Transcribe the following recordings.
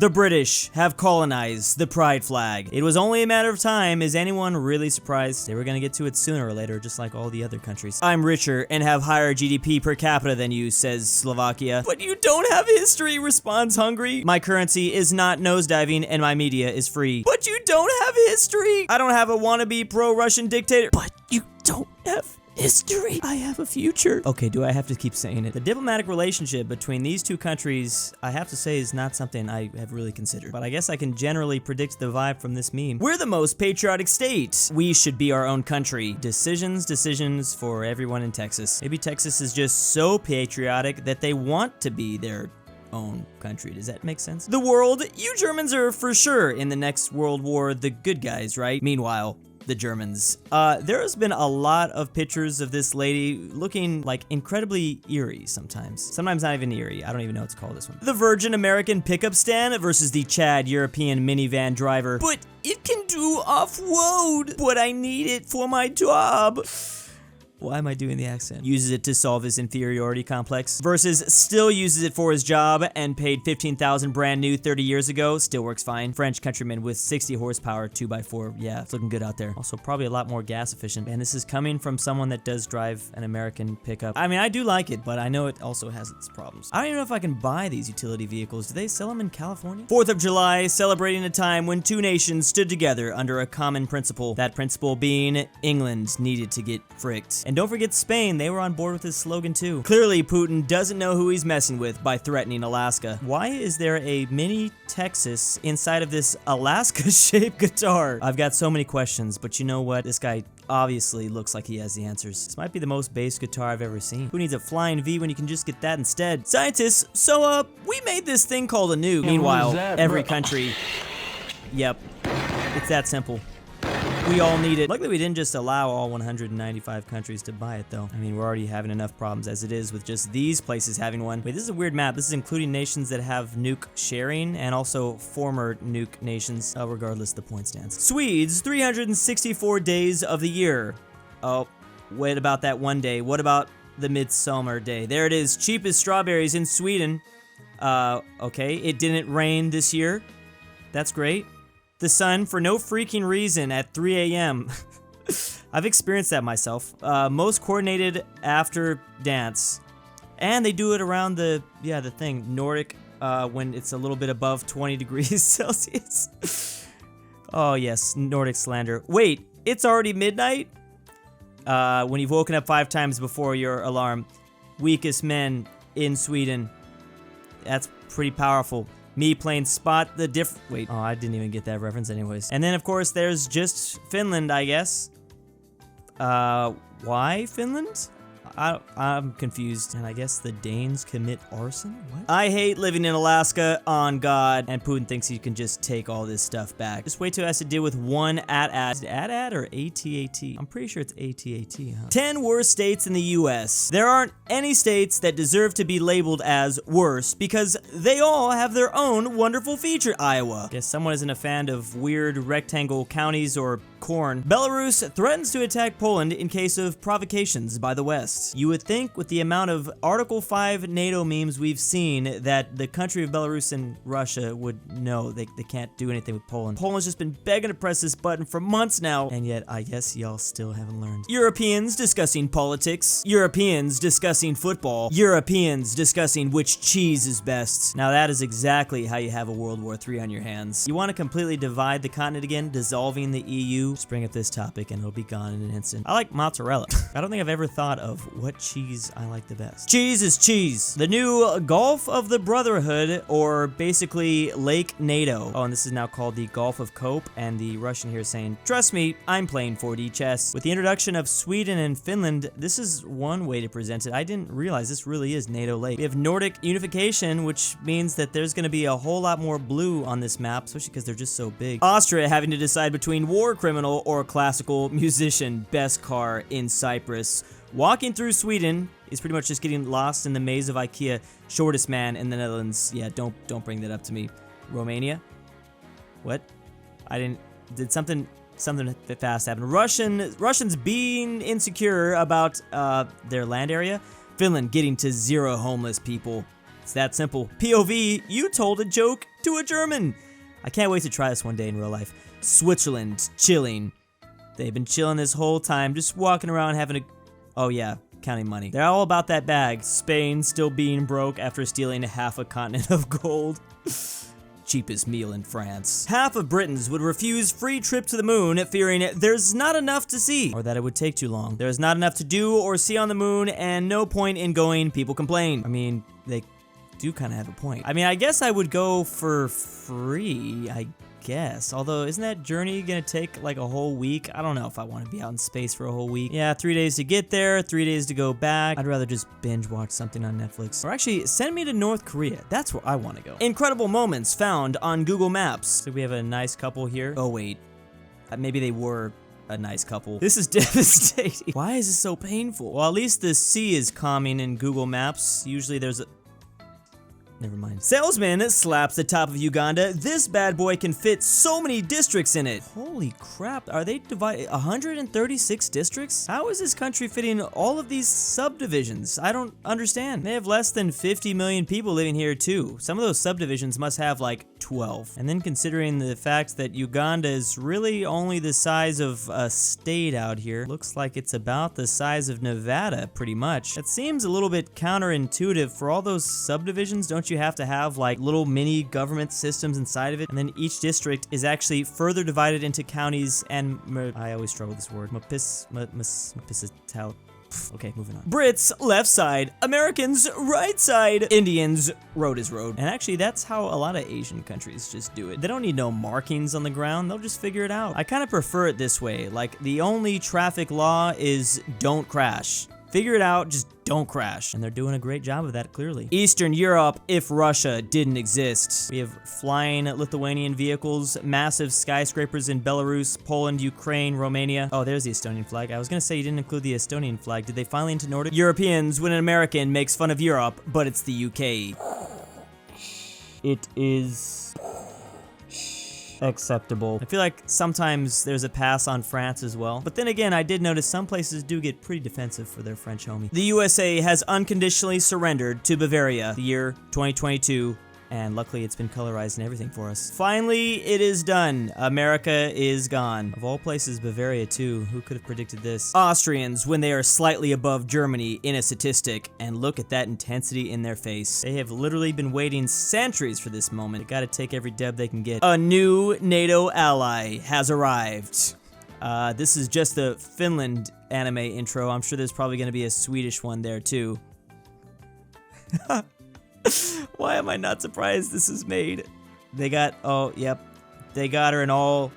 The British have colonized the pride flag. It was only a matter of time. Is anyone really surprised? They were gonna get to it sooner or later, just like all the other countries. I'm richer and have higher GDP per capita than you, says Slovakia. But you don't have history, responds Hungary. My currency is not nosediving and my media is free. But you don't have history. I don't have a wannabe pro-Russian dictator. But you don't have history. I have a future. Okay, do I have to keep saying it? The diplomatic relationship between these two countries, I have to say, is not something I have really considered. But I guess I can generally predict the vibe from this meme. We're the most patriotic state. We should be our own country. Decisions for everyone in Texas. Maybe Texas is just so patriotic that they want to be their own country. Does that make sense? The world, you Germans are for sure in the next World War the good guys, right? Meanwhile, the Germans. There has been a lot of pictures of this lady looking like incredibly eerie sometimes. Sometimes not even eerie. I don't even know what to call this one. The Virgin American pickup stand versus the Chad European minivan driver. But it can do off-road. But I need it for my job. Why am I doing the accent? Uses it to solve his inferiority complex versus still uses it for his job and paid $15,000 brand new 30 years ago. Still works fine. French countryman with 60 horsepower, 2x4. Yeah, it's looking good out there. Also probably a lot more gas efficient. And this is coming from someone that does drive an American pickup. I mean, I do like it, but I know it also has its problems. I don't even know if I can buy these utility vehicles. Do they sell them in California? 4th of July, celebrating a time when two nations stood together under a common principle. That principle being England needed to get fricked. And don't forget Spain, they were on board with his slogan too. Clearly, Putin doesn't know who he's messing with by threatening Alaska. Why is there a mini Texas inside of this Alaska-shaped guitar? I've got so many questions, but you know what? This guy obviously looks like he has the answers. This might be the most bass guitar I've ever seen. Who needs a flying V when you can just get that instead? Scientists, so we made this thing called a nuke. Meanwhile, every country, yep, it's that simple. We all need it. Luckily, we didn't just allow all 195 countries to buy it, though. I mean, we're already having enough problems as it is with just these places having one. Wait, this is a weird map. This is including nations that have nuke sharing and also former nuke nations, regardless the point stands. Swedes, 364 days of the year. Oh, what about that one day? What about the midsummer day? There it is. Cheapest strawberries in Sweden. Okay, it didn't rain this year. That's great. The sun for no freaking reason at 3 a.m. I've experienced that myself. Most coordinated after dance. And they do it around the thing, Nordic, when it's a little bit above 20 degrees Celsius. Oh yes, Nordic slander. Wait, it's already midnight? When you've woken up 5 times before your alarm. Weakest men in Sweden. That's pretty powerful. Me playing spot the wait, oh, I didn't even get that reference anyways. And then, of course, there's just Finland, I guess. Why Finland? I'm confused. And I guess the Danes commit arson? What? I hate living in Alaska, on God. And Putin thinks he can just take all this stuff back. Just wait till he has to deal with one AT-AT. Is it AT-AT or AT-AT? I'm pretty sure it's AT-AT, huh? 10 worst states in the US. There aren't any states that deserve to be labeled as worst because they all have their own wonderful feature. Iowa. Guess someone isn't a fan of weird rectangle counties or corn. Belarus threatens to attack Poland in case of provocations by the West. You would think with the amount of Article 5 NATO memes we've seen that the country of Belarus and Russia would know they can't do anything with Poland. Poland's just been begging to press this button for months now, and yet I guess y'all still haven't learned. Europeans discussing politics. Europeans discussing football. Europeans discussing which cheese is best. Now that is exactly how you have a World War III on your hands. You want to completely divide the continent again, dissolving the EU? Just bring up this topic and it'll be gone in an instant. I like mozzarella. I don't think I've ever thought of what cheese I like the best. Cheese is cheese. The new Gulf of the Brotherhood, or basically Lake NATO. Oh, and this is now called the Gulf of Cope, and the Russian here is saying, trust me, I'm playing 4D chess. With the introduction of Sweden and Finland, this is one way to present it. I didn't realize this really is NATO Lake. We have Nordic unification, which means that there's going to be a whole lot more blue on this map, especially because they're just so big. Austria having to decide between war criminal or classical musician. Best car in Cyprus. Walking through Sweden is pretty much just getting lost in the maze of IKEA. Shortest man in the Netherlands. Yeah, don't bring that up to me. Romania? What? Did something fast happen? Russians being insecure about their land area. Finland getting to 0 homeless people. It's that simple. POV, you told a joke to a German. I can't wait to try this one day in real life. Switzerland, chilling. They've been chilling this whole time, just walking around having a... Oh yeah, counting money. They're all about that bag. Spain still being broke after stealing half a continent of gold. Cheapest meal in France. Half of Britons would refuse free trip to the moon, fearing there's not enough to see, or that it would take too long. There's not enough to do or see on the moon, and no point in going, people complain. I mean, they do kind of have a point. I mean, I guess I would go for free, I guess. Although, isn't that journey gonna take like a whole week? I don't know if I want to be out in space for a whole week. Yeah, 3 days to get there, 3 days to go back. I'd rather just binge watch something on Netflix. Or actually, send me to North Korea. That's where I want to go. Incredible moments found on Google Maps. So we have a nice couple here. Oh wait, maybe they were a nice couple. This is devastating. Why is this so painful? Well, at least the sea is calming in Google Maps. Usually there's a... Never mind. Salesman slaps the top of Uganda. This bad boy can fit so many districts in it. Holy crap. Are they divided? 136 districts? How is this country fitting all of these subdivisions? I don't understand. They have less than 50 million people living here too. Some of those subdivisions must have like 12. And then considering the fact that Uganda is really only the size of a state out here, looks like it's about the size of Nevada pretty much. It seems a little bit counterintuitive. For all those subdivisions, don't you have to have like little mini government systems inside of it? And then each district is actually further divided into counties and I always struggle with this word. Okay, moving on. Brits, left side. Americans, right side. Indians, road is road. And actually, that's how a lot of Asian countries just do it. They don't need no markings on the ground. They'll just figure it out. I kind of prefer it this way. Like, the only traffic law is don't crash. Figure it out, just don't crash. And they're doing a great job of that, clearly. Eastern Europe, if Russia didn't exist. We have flying Lithuanian vehicles, massive skyscrapers in Belarus, Poland, Ukraine, Romania. Oh, there's the Estonian flag. I was gonna say you didn't include the Estonian flag. Did they finally into Nordic? Europeans, when an American makes fun of Europe, but it's the UK. It is acceptable. I feel like sometimes there's a pass on France as well. But then again, I did notice some places do get pretty defensive for their French homie. The USA has unconditionally surrendered to Bavaria the year 2022. And luckily it's been colorized and everything for us. Finally, it is done. America is gone. Of all places, Bavaria too. Who could have predicted this? Austrians, when they are slightly above Germany in a statistic, and look at that intensity in their face. They have literally been waiting centuries for this moment. They gotta take every dub they can get. A new NATO ally has arrived. This is just the Finland anime intro. I'm sure there's probably gonna be a Swedish one there too. Why am I not surprised this is made? They got, oh, yep. They got her in all,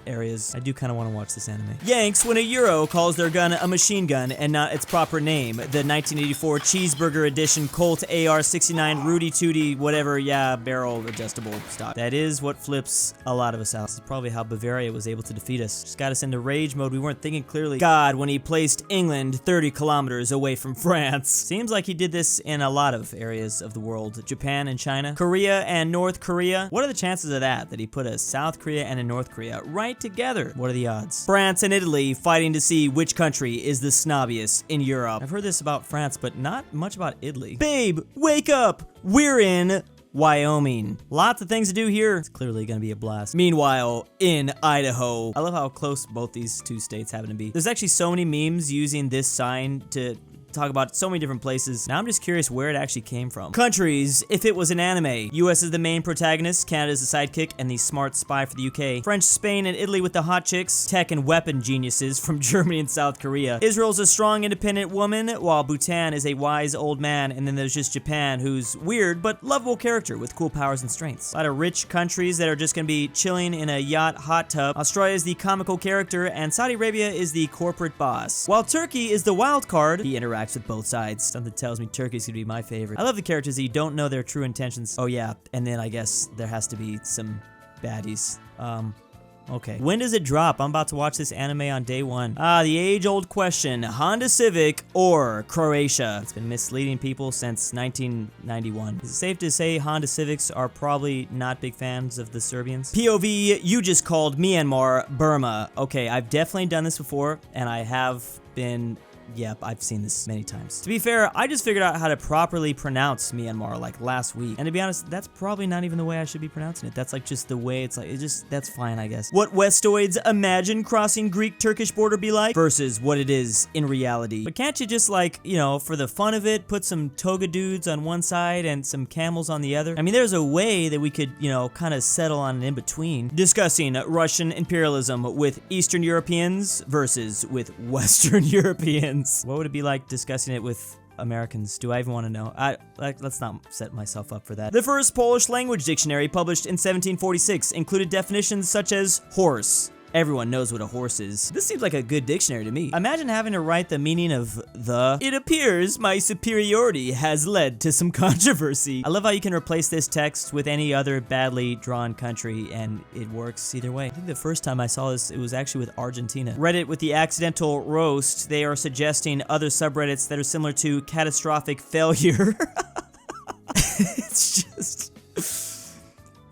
areas. I do kind of want to watch this anime. Yanks, when a Euro calls their gun a machine gun and not its proper name. The 1984 Cheeseburger Edition Colt AR-69 Rudy Tooty, whatever, yeah, barrel adjustable stock. That is what flips a lot of us out. This is probably how Bavaria was able to defeat us. Just got us into rage mode. We weren't thinking clearly. God, when he placed England 30 kilometers away from France. Seems like he did this in a lot of areas of the world. Japan and China. Korea and North Korea. What are the chances of that he put a South Korea and a North Korea right together? What are the odds? France and Italy fighting to see which country is the snobbiest in Europe. I've heard this about France, but not much about Italy. Babe, wake up! We're in Wyoming. Lots of things to do here. It's clearly gonna be a blast. Meanwhile, in Idaho. I love how close both these two states happen to be. There's actually so many memes using this sign to talk about so many different places. Now I'm just curious where it actually came from. Countries, if it was an anime. US is the main protagonist, Canada is the sidekick, and the smart spy for the UK. French, Spain, and Italy with the hot chicks. Tech and weapon geniuses from Germany and South Korea. Israel's a strong, independent woman, while Bhutan is a wise old man, and then there's just Japan, who's weird, but lovable character with cool powers and strengths. A lot of rich countries that are just gonna be chilling in a yacht hot tub. Australia is the comical character, and Saudi Arabia is the corporate boss. While Turkey is the wild card, he interacts with both sides. Something tells me Turkey's gonna be my favorite. I love the characters that you don't know their true intentions. Oh yeah, and then I guess there has to be some baddies. Okay. When does it drop? I'm about to watch this anime on day one. The age-old question, Honda Civic or Croatia? It's been misleading people since 1991. Is it safe to say Honda Civics are probably not big fans of the Serbians? POV, you just called Myanmar Burma. Okay, I've definitely done this before, and I have been Yep, I've seen this many times. To be fair, I just figured out how to properly pronounce Myanmar like last week. And to be honest, that's probably not even the way I should be pronouncing it. That's like just the way it's like, that's fine, I guess. What Westoids imagine crossing Greek-Turkish border be like versus what it is in reality. But can't you just like, you know, for the fun of it, put some toga dudes on one side and some camels on the other? I mean, there's a way that we could, you know, kind of settle on an in-between. Discussing Russian imperialism with Eastern Europeans versus with Western Europeans. What would it be like discussing it with Americans? Do I even want to know? Let's not set myself up for that. The first Polish language dictionary, published in 1746, included definitions such as horse. Everyone knows what a horse is. This seems like a good dictionary to me. Imagine having to write the meaning of the. It appears my superiority has led to some controversy. I love how you can replace this text with any other badly drawn country and it works either way. I think the first time I saw this, it was actually with Argentina. Reddit with the accidental roast, they are suggesting other subreddits that are similar to catastrophic failure. It's just...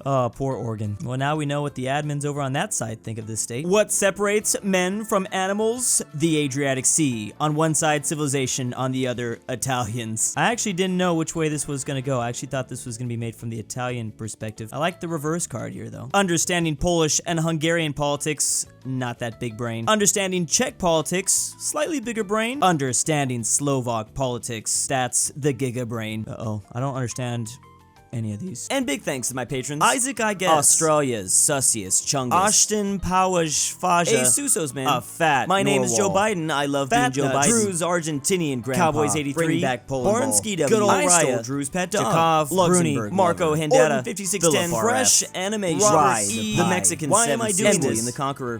Oh, poor Oregon. Well, now we know what the admins over on that side think of this state. What separates men from animals? The Adriatic Sea. On one side, civilization. On the other, Italians. I actually didn't know which way this was gonna go. I actually thought this was gonna be made from the Italian perspective. I like the reverse card here, though. Understanding Polish and Hungarian politics. Not that big brain. Understanding Czech politics. Slightly bigger brain. Understanding Slovak politics. That's the giga brain. Uh-oh. I don't understand any of these. And big thanks to my patrons. Isaac, I guess. Australia's, Sussiest, Chungus. Aushtin, Powersh, Fazha. ASUSOmen. aPhatNarwhal. My name is Joe Biden. I love being Joe Biden. Drew's Argentinian grandpa. Cowboys 83. Barnsky W. GoodOldRyah. istoledrewspetdog. jakov. Bruney. MarcoHindera. ortin 5610. Phresh Animations. The Mexican 7 in the Conqueror.